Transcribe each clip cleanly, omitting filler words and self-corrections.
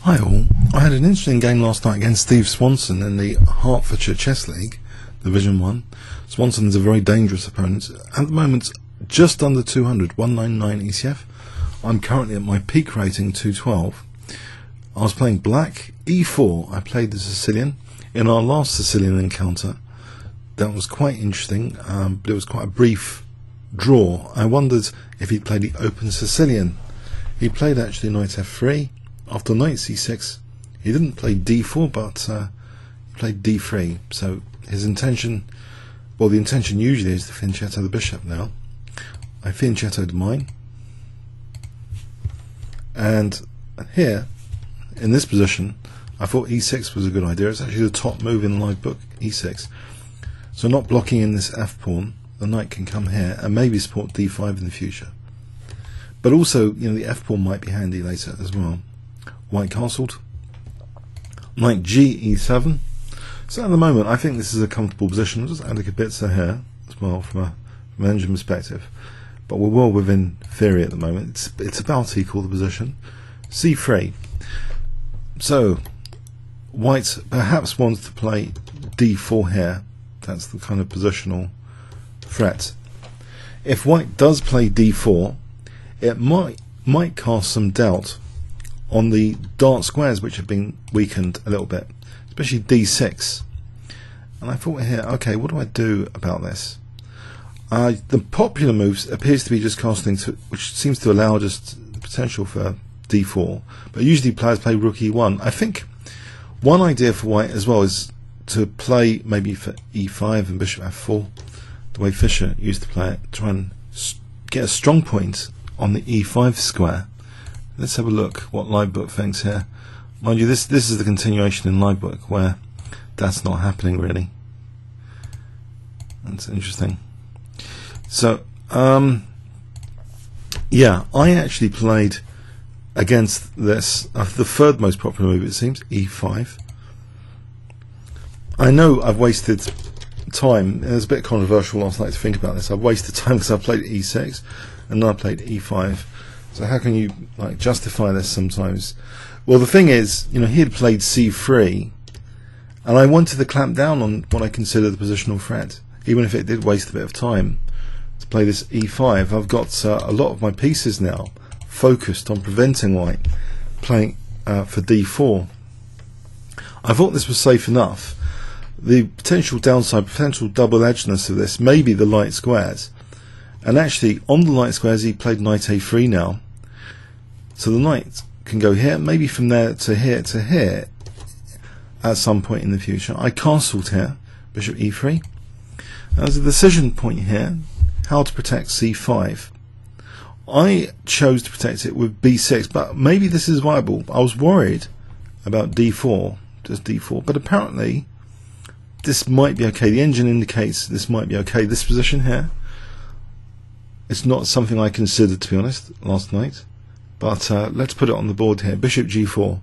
Hi all, I had an interesting game last night against Steve Swanson in the Hertfordshire Chess League, Division 1. Swanson is a very dangerous opponent. At the moment, just under 200, 199 ECF. I'm currently at my peak rating, 212. I was playing black, e4. I played the Sicilian. In our last Sicilian encounter, that was quite interesting, but it was quite a brief draw. I wondered if he'd played the open Sicilian. He played actually knight f3. After knight c6, he didn't play d4, but he played d3. So his intention, well, the intention usually is to fianchetto the bishop now. I fianchettoed mine. And here, in this position, I thought e6 was a good idea. It's actually the top move in the live book, e6. So not blocking in this f-pawn, the knight can come here and maybe support d5 in the future. But also, you know, the f-pawn might be handy later as well. White castled. Knight g e7. So at the moment, I think this is a comfortable position. I'll just add a Kibitzer here as well from an engine perspective. But we're well within theory at the moment. It's about equal, the position. c3. So white perhaps wants to play d4 here. That's the kind of positional threat. If white does play d4, it might cast some doubt on the dark squares which have been weakened a little bit, especially d6. And I thought here, okay, what do I do about this? The popular moves appears to be just casting, which seems to allow just the potential for d4, but usually players play rook e1. I think one idea for white as well is to play maybe for e5 and bishop f4, the way Fischer used to play it, try and get a strong point on the e5 square. Let's have a look what Livebook thinks here. Mind you, this is the continuation in Livebook where that's not happening really. That's interesting. So, yeah, I actually played against this, the third most popular move it seems, e5. I know I've wasted time. It was a bit controversial last night to think about this. I've wasted time because I played e6 and now I played e5. So how can you like justify this sometimes? Well, the thing is, you know, he had played c3, and I wanted to clamp down on what I consider the positional threat, even if it did waste a bit of time to play this e5. I've got a lot of my pieces now focused on preventing white playing for d4. I thought this was safe enough. The potential downside, potential double-edgedness of this may be the light squares. And actually, on the light squares, he played knight a3 now. So the knight can go here, maybe from there to here at some point in the future. I castled here, bishop e3. There's a decision point here, how to protect c5. I chose to protect it with b6, but maybe this is viable. I was worried about d4, just d4, but apparently this might be okay. The engine indicates this might be okay. This position here, it's not something I considered, to be honest, last night. But let's put it on the board here. Bishop g4.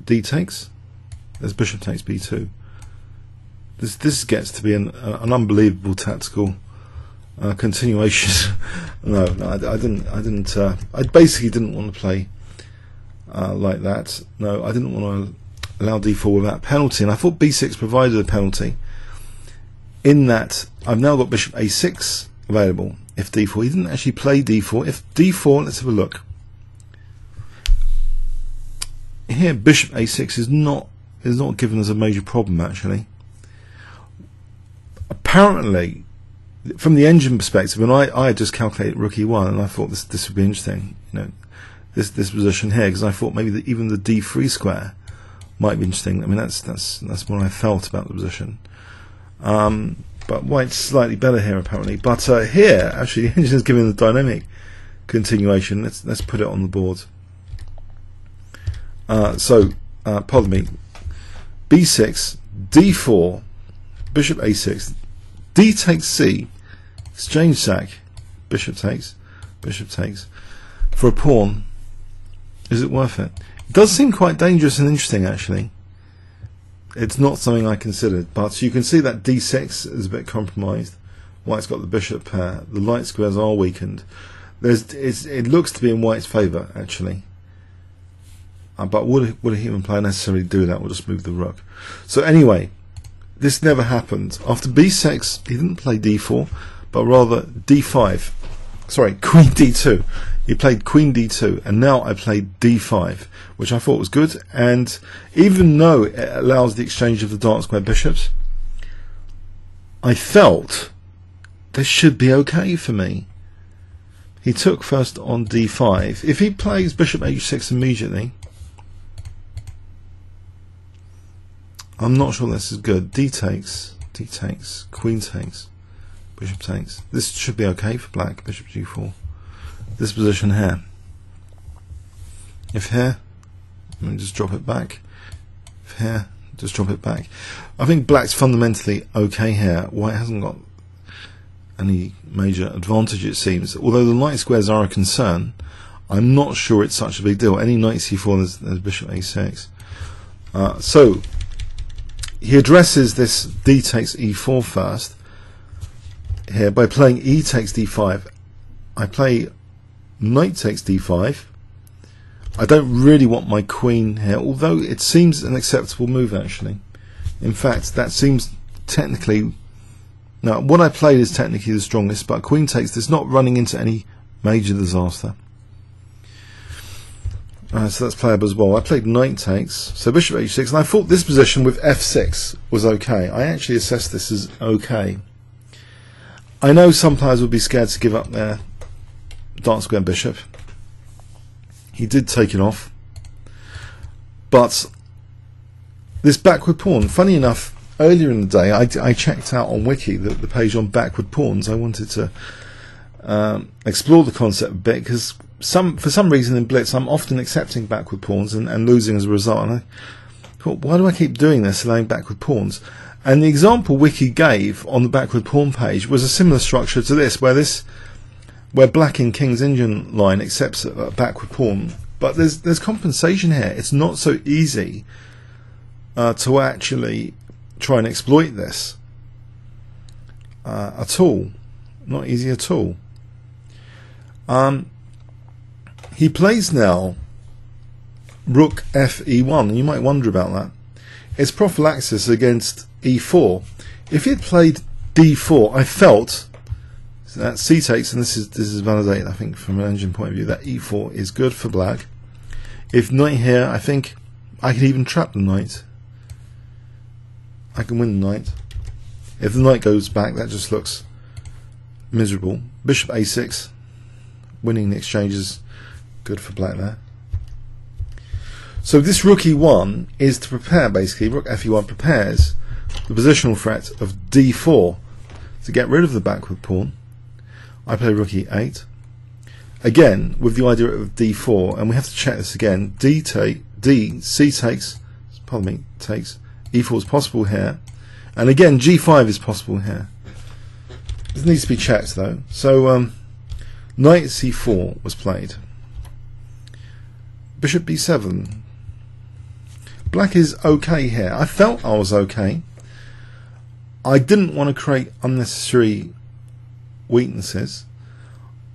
D takes. There's bishop takes b2. This gets to be an unbelievable tactical continuation. No, I didn't. I basically didn't want to play like that. No, I didn't want to allow d4 without penalty. And I thought b6 provided a penalty. In that, I've now got bishop a6 available. If d4, he didn't actually play d4. If d4, let's have a look. Here, bishop a6 is not given as a major problem actually. Apparently, from the engine perspective, and I had just calculated rook e1, and I thought this would be interesting. You know, this position here, because I thought maybe even the d3 square might be interesting. I mean, that's what I felt about the position. But white's slightly better here apparently. But here, actually, the engine is giving the dynamic continuation. Let's put it on the board. Pardon me. b6, d4, bishop a6, d takes c, exchange sack, bishop takes, for a pawn. Is it worth it? It does seem quite dangerous and interesting actually. It's not something I considered, but you can see that d6 is a bit compromised. White's got the bishop pair. The light squares are weakened. It looks to be in white's favour, actually. but would a human player necessarily do that? We'll just move the rook. So anyway, this never happened. After b6, he didn't play d4, but rather d5. Sorry, queen d2. He played queen d2, and now I played d5, which I thought was good. And even though it allows the exchange of the dark square bishops, I felt this should be okay for me. He took first on d5. If he plays bishop h6 immediately, I'm not sure this is good. D takes, queen takes, bishop takes. This should be okay for black. Bishop g4. This position here. If here, let me just drop it back. If here, just drop it back. I think black's fundamentally okay here. White hasn't got any major advantage, it seems. Although the knight squares are a concern, I'm not sure it's such a big deal. Any knight c4, there's bishop a6. So he addresses this d takes e4 first here by playing e takes d5. I play knight takes d5. I don't really want my queen here, although it seems an acceptable move actually. In fact, that seems technically, now what I played is technically the strongest, but queen takes, there's not running into any major disaster. So that's playable as well. I played knight takes, so bishop h6, and I thought this position with f6 was okay. I actually assessed this as okay. I know some players would be scared to give up their dark square bishop. He did take it off, but this backward pawn, funny enough, earlier in the day I checked out on Wiki the page on backward pawns. I wanted to explore the concept a bit, because for some reason in Blitz I'm often accepting backward pawns and losing as a result, and I thought, why do I keep doing this, allowing backward pawns? And the example Wiki gave on the backward pawn page was a similar structure to this, where black in King's Indian line accepts a backward pawn, but there's compensation here. It's not so easy to actually try and exploit this at all. Not easy at all. He plays now rook fe1, and you might wonder about that. It's prophylaxis against e4. If he had played d4, I felt that c takes, and this is validated, I think, from an engine point of view, that e4 is good for black. If knight here, I think I can even trap the knight. I can win the knight. If the knight goes back, that just looks miserable. Bishop a6, winning the exchange is good for black there. So this rook e1 is to prepare, basically, rook fe1 prepares the positional threat of d4 to get rid of the backward pawn. I play rook e8, again with the idea of d4, and we have to check this again. C takes, pardon me, takes, e4 is possible here, and again g5 is possible here. This needs to be checked though. So knight c4 was played. Bishop b7. Black is okay here. I felt I was okay. I didn't want to create unnecessary weaknesses.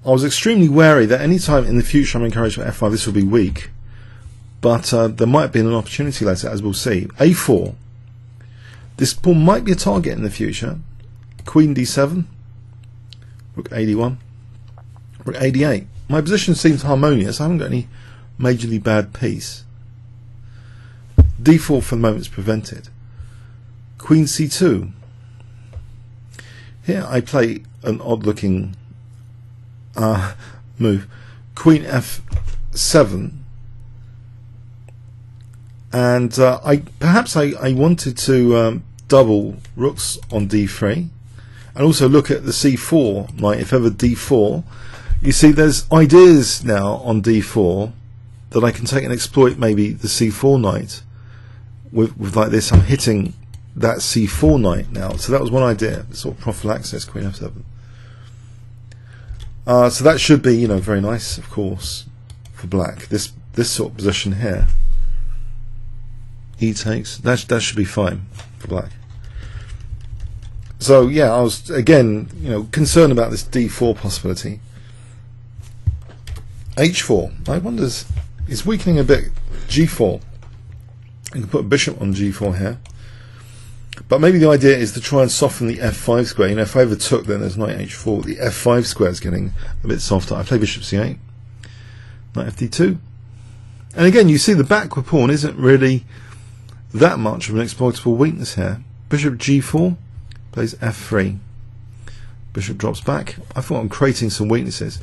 I was extremely wary that any time in the future I'm encouraged for f5, this will be weak, but there might be an opportunity later, as we'll see. a4, this pawn might be a target in the future. Queen d7, rook ad1, rook ad8. My position seems harmonious. I haven't got any majorly bad piece. d4 for the moment is prevented. Queen c2. Here I play an odd looking move. Queen f7, and perhaps I wanted to double rooks on d3 and also look at the c4 knight. If ever d4, you see there's ideas now on d4 that I can take and exploit maybe the c4 knight with like this. I'm hitting that c4 knight now, so that was one idea, sort of prophylaxis, queen f7. So that should be, very nice, of course, for black. This sort of position here, e takes, that should be fine for black. So yeah, I was again, concerned about this d4 possibility. h4, I wonder, is weakening a bit G4. You can put a bishop on G4 here. But maybe the idea is to try and soften the F5 square. You know, if I overtook, then there's knight H4. The F5 square is getting a bit softer. I play bishop C8. Knight FD2. And again, you see the backward pawn isn't really that much of an exploitable weakness here. Bishop G4 plays F3. Bishop drops back. I thought I'm creating some weaknesses.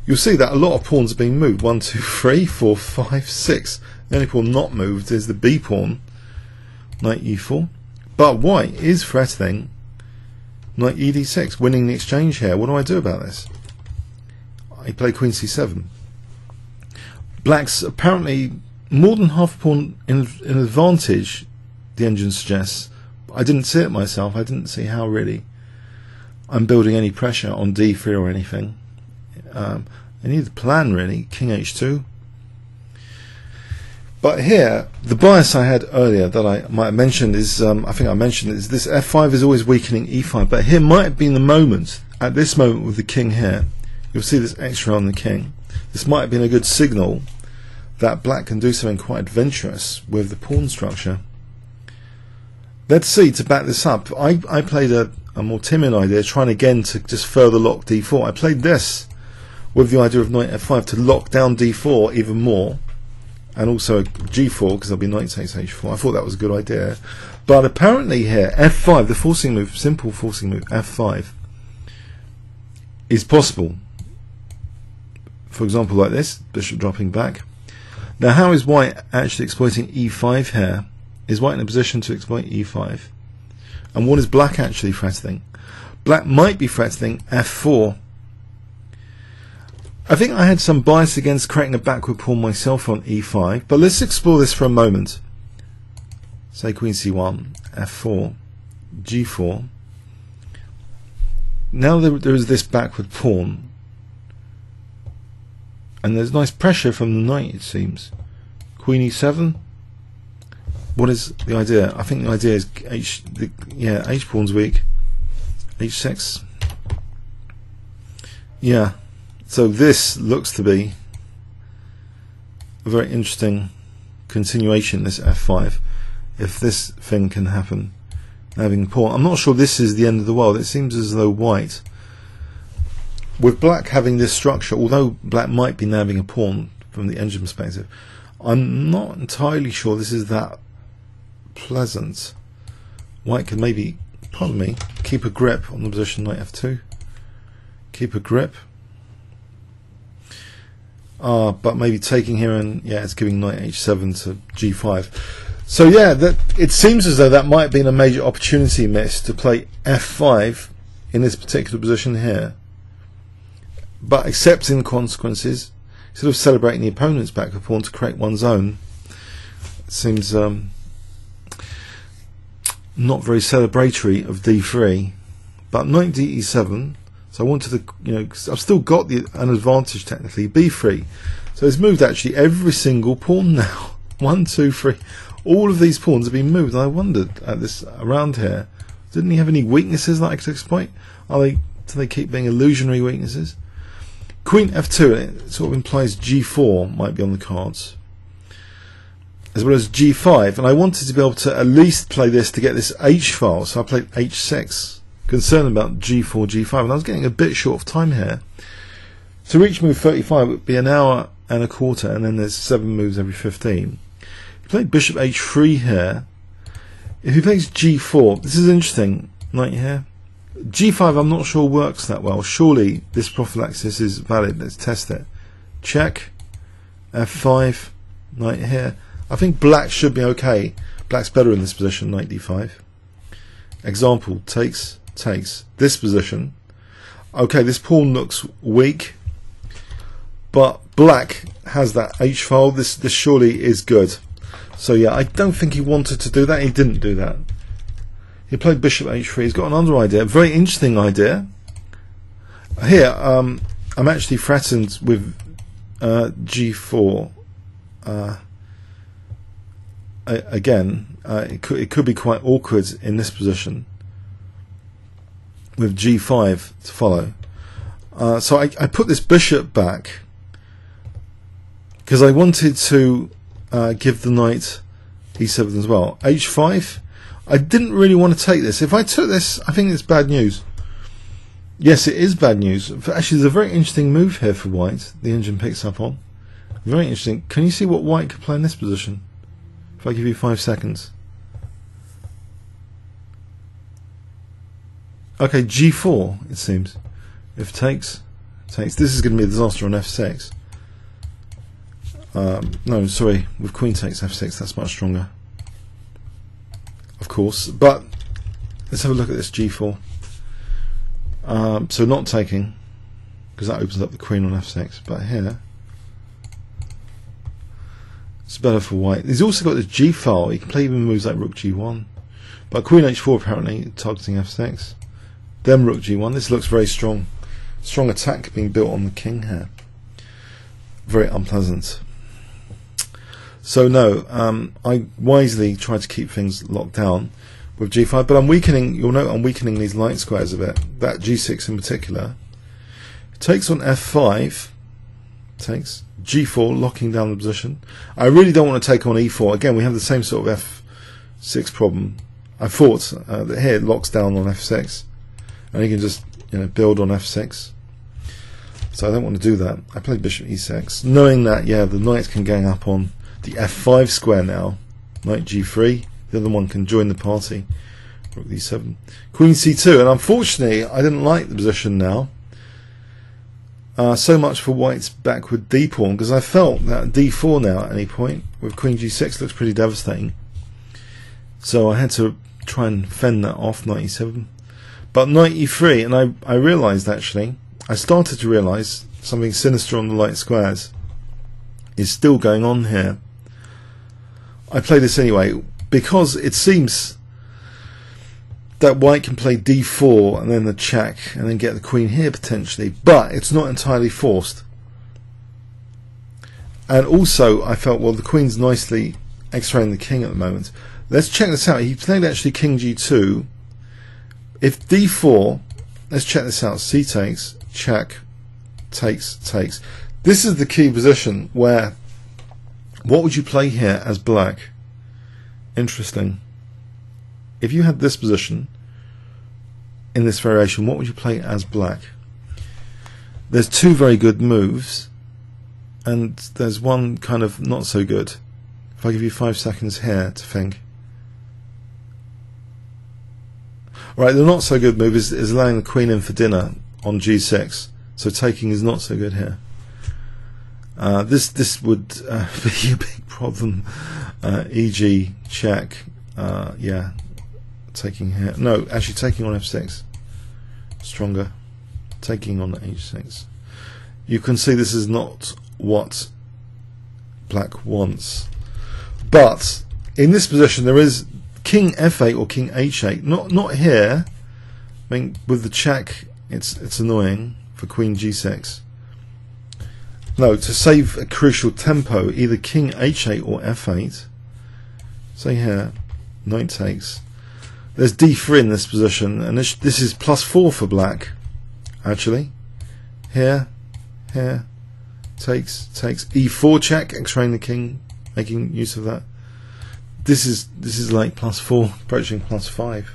You'll see that a lot of pawns are being moved. 1, 2, 3, 4, 5, 6. The only pawn not moved is the B pawn, knight E4. But white is threatening knight ED6, winning the exchange here. What do I do about this? I play queen C7. Black's apparently more than half a pawn in advantage, the engine suggests. I didn't see it myself. I didn't see how really I'm building any pressure on D3 or anything. I need a plan really. King H2. But here, the bias I had earlier that I might have mentioned is, I think I mentioned, is this F5 is always weakening E5. But here might have been the moment, at this moment with the king here, you'll see this extra on the king. This might have been a good signal that black can do something quite adventurous with the pawn structure. Let's see, to back this up, I played a more timid idea, trying again to just further lock D4. I played this with the idea of knight F5 to lock down D4 even more. And also G4, because there'll be knight takes H4. I thought that was a good idea. But apparently here, F5, the forcing move, simple forcing move, F5, is possible. For example, like this, bishop dropping back. Now, how is white actually exploiting E5 here? Is white in a position to exploit E5? And what is black actually threatening? Black might be threatening F4. I think I had some bias against creating a backward pawn myself on E5, but let's explore this for a moment. Say queen C1, F4, G4. Now there is this backward pawn, and there's nice pressure from the knight, it seems. Queen E7. What is the idea? I think the idea is H pawn's weak. H6. Yeah. So this looks to be a very interesting continuation, this F5, if this thing can happen. Having pawn. I'm not sure this is the end of the world. It seems as though white, with black having this structure, although black might be nabbing a pawn from the engine perspective, I'm not entirely sure this is that pleasant. White can maybe, pardon me, keep a grip on the position knight F2. Keep a grip. But maybe taking here, and yeah, it's giving knight H7 to G5. So yeah, it seems as though that might have been a major opportunity missed to play F5 in this particular position here. But accepting consequences, sort of celebrating the opponent's backward pawn to create one's own, it seems not very celebratory of D3. But knight DE7. So I wanted to, you know, I've still got an advantage technically, B3. So it's moved actually every single pawn now. 1, 2, 3. All of these pawns have been moved. And I wondered at this around here, didn't he have any weaknesses that I could exploit? Do they keep being illusionary weaknesses? Queen F2, it sort of implies G4 might be on the cards, as well as G5. And I wanted to be able to at least play this to get this H file. So I played H6. Concerned about G4, G5, and I was getting a bit short of time here. To reach move 35 would be an hour and a quarter, and then there's 7 moves every 15. He played bishop H3 here. If he plays G4, this is interesting. Knight here. G5 I'm not sure works that well. Surely this prophylaxis is valid. Let's test it. Check. F5. Knight here. I think black should be okay. Black's better in this position. Knight D5. Example. Takes this position. Okay, this pawn looks weak, but black has that H file. This surely is good. So yeah, I don't think he wanted to do that. He didn't do that. He played bishop H3. He's got another idea, very interesting idea. Here, I'm actually threatened with G4. Again, it could be quite awkward in this position, with G5 to follow. So I put this bishop back because I wanted to give the knight e7 as well. h5. I didn't really want to take this. If I took this, I think it's bad news. Yes, it is bad news. Actually, there's a very interesting move here for white. The engine picks up on. Very interesting. Can you see what white could play in this position? If I give you 5 seconds. Okay, g4, it seems. If takes. This is going to be a disaster on f6. No, sorry, with queen takes f6, that's much stronger. Of course, but let's have a look at this g4. So not taking, because that opens up the queen on f6, but here it's better for white. He's also got this g file. He can play even moves like rook g1, but queen h4 apparently targeting f6. Then rook g1. This looks very strong. Strong attack being built on the king here. Very unpleasant. So no, I wisely try to keep things locked down with g5, but I'm weakening. You'll note I'm weakening these light squares a bit. That g6 in particular. Takes on f5. Takes g4, locking down the position. I really don't want to take on e4. Again, we have the same sort of f6 problem. I thought that here it locks down on f6, and you can just build on f6. So I don't want to do that. I played bishop e6, knowing that the knight can gang up on the f5 square now. Knight g3. The other one can join the party. Rook d7. Queen c2. And unfortunately, I didn't like the position now. So much for white's backward d pawn, because I felt that d4 now at any point with queen g6 looks pretty devastating. So I had to try and fend that off. Knight e7. But knight e3, and I realised actually, I started to realise something sinister on the light squares is still going on here. I play this anyway because it seems that white can play d4 and then the check and then get the queen here potentially, but it's not entirely forced. And also I felt, well, the queen's nicely x-raying the king at the moment. Let's check this out. He played actually king g2. If d4, let's check this out. C takes, check, takes. This is the key position where, what would you play here as black? Interesting. If you had this position in this variation, what would you play as black? There's two very good moves, and there's one kind of not so good. If I give you 5 seconds here to think. Right, the not so good move is allowing the queen in for dinner on g6. So taking is not so good here. This would be a big problem. E.g. check. Taking here. No, actually taking on f6. Stronger. Taking on h6. You can see this is not what black wants. But in this position there is king f8 or king h8. Not here. I mean, with the check it's annoying for queen g6. No, to save a crucial tempo, either king h8 or f8. Say here, knight takes. There's d3 in this position, and this is +4 for black. Actually, here, takes e4 check, x-raying the king, making use of that. This is like +4, approaching +5.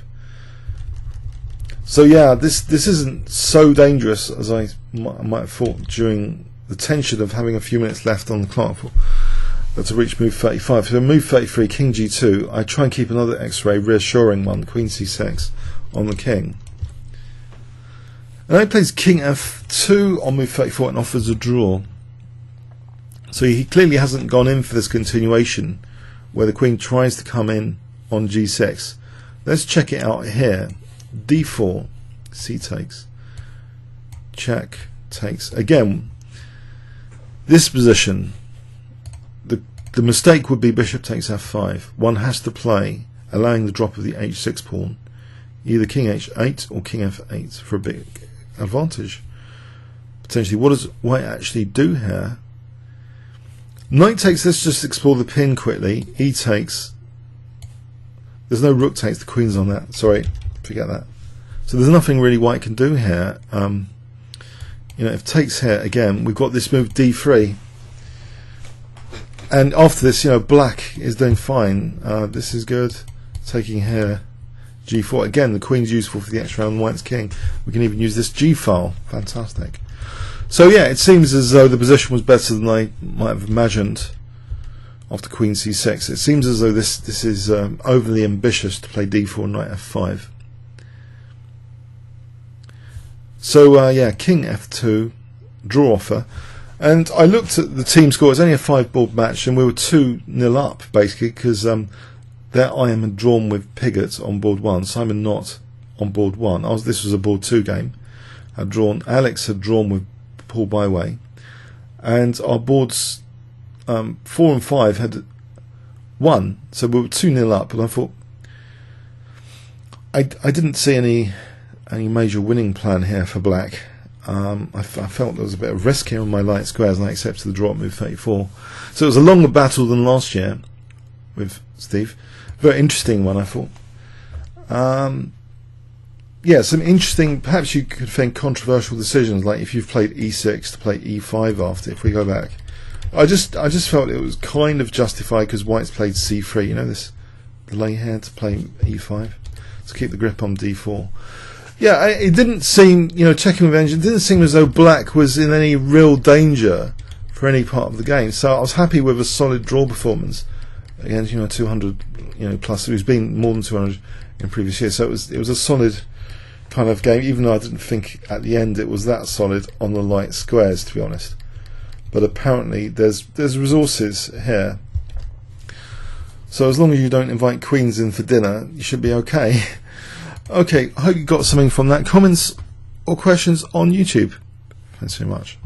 So yeah, this isn't so dangerous as I might have thought during the tension of having a few minutes left on the clock to reach move 35. So move 33, king g2, I try and keep another x-ray, reassuring one, queen c6 on the king. And he plays king f2 on move 34 and offers a draw. So he clearly hasn't gone in for this continuation where the queen tries to come in on g6. Let's check it out here. d4, c takes, check, takes. Again, this position, the mistake would be bishop takes f5. One has to play, allowing the drop of the h6 pawn, either king h8 or king f8 for a big advantage. Potentially, what does white actually do here? Knight takes, let's just explore the pin quickly. E takes. There's no rook takes, the queen's on that. Sorry, forget that. So there's nothing really white can do here. If takes here, again, we've got this move d3. And after this, black is doing fine. This is good. Taking here, g4. Again, the queen's useful for the extra round, white's king. We can even use this g-file. Fantastic. So yeah, it seems as though the position was better than I might have imagined after queen c6. It seems as though this is overly ambitious to play d4, knight f5. So yeah, king f2, draw offer. And I looked at the team score. It's only a 5-board match, and we were 2-0 up basically, because there I am had drawn with Pigott on board 1, Simon Knott on board 1. This was a board 2 game. Alex had drawn with Paul Byway, and our boards 4 and 5 had won, so we were 2-0 up. And I thought I didn't see any major winning plan here for black. I felt there was a bit of risk here on my light squares, and I accepted the draw at move 34. So it was a longer battle than last year with Steve. Very interesting one, I thought. Yeah, some interesting, perhaps you could think controversial decisions, like if you've played e6 to play e5 after, if we go back. I just felt it was kind of justified because white's played c3, this delay here to play e5 to keep the grip on d4. Yeah, it didn't seem, checking with engine, it didn't seem as though black was in any real danger for any part of the game. So I was happy with a solid draw performance against, 200, plus. It was been more than 200 in previous years. So it was a solid kind of game, even though I didn't think at the end it was that solid on the light squares, to be honest. But apparently there's resources here. So as long as you don't invite queens in for dinner, you should be okay. Okay, I hope you got something from that. Comments or questions on YouTube. Thanks very much.